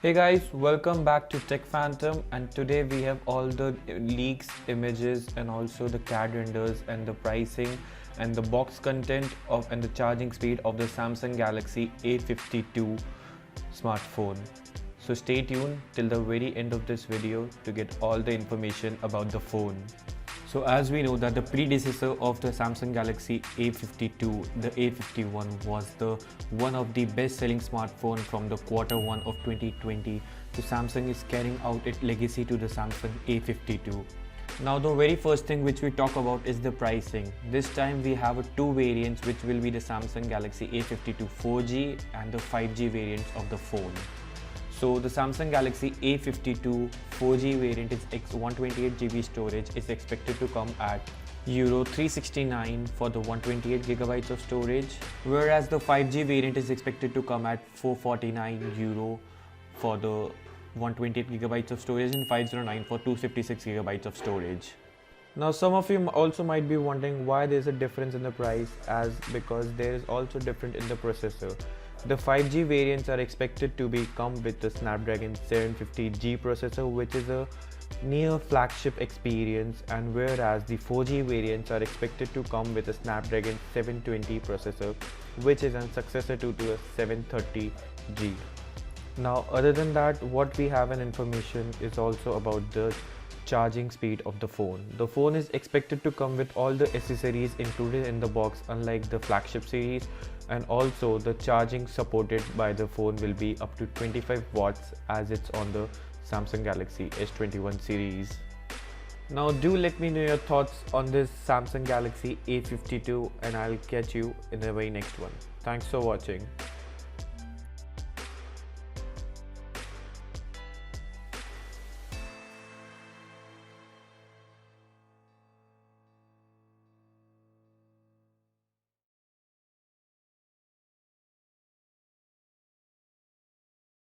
Hey guys, welcome back to Tech Phantom, and today we have all the leaks, images and also the CAD renders and the pricing and the box content of and the charging speed of the Samsung Galaxy A52 smartphone. So stay tuned till the very end of this video to get all the information about the phone. So as we know that the predecessor of the Samsung Galaxy A52, the A51 was the one of the best-selling smartphone from the Q1 of 2020. So Samsung is carrying out its legacy to the Samsung A52. Now the very first thing which we talk about is the pricing. This time we have two variants which will be the Samsung Galaxy A52 4G and the 5G variants of the phone. So the Samsung Galaxy A52 4G variant is 128GB storage is expected to come at Euro 369 for the 128GB of storage, whereas the 5G variant is expected to come at 449 Euro for the 128GB of storage and 509 for 256GB of storage. Now some of you also might be wondering why there is a difference in the price, as because there is also different in the processor. The 5G variants are expected to come with the Snapdragon 750G processor, which is a near flagship experience, and whereas the 4G variants are expected to come with a Snapdragon 720 processor, which is a successor to a 730G. Now other than that, what we have in information is also about the charging speed of the phone. The phone is expected to come with all the accessories included in the box, unlike the flagship series, and also the charging supported by the phone will be up to 25 watts as it's on the Samsung Galaxy S21 series. Now do let me know your thoughts on this Samsung Galaxy A52, and I'll catch you in the very next one. Thanks for watching.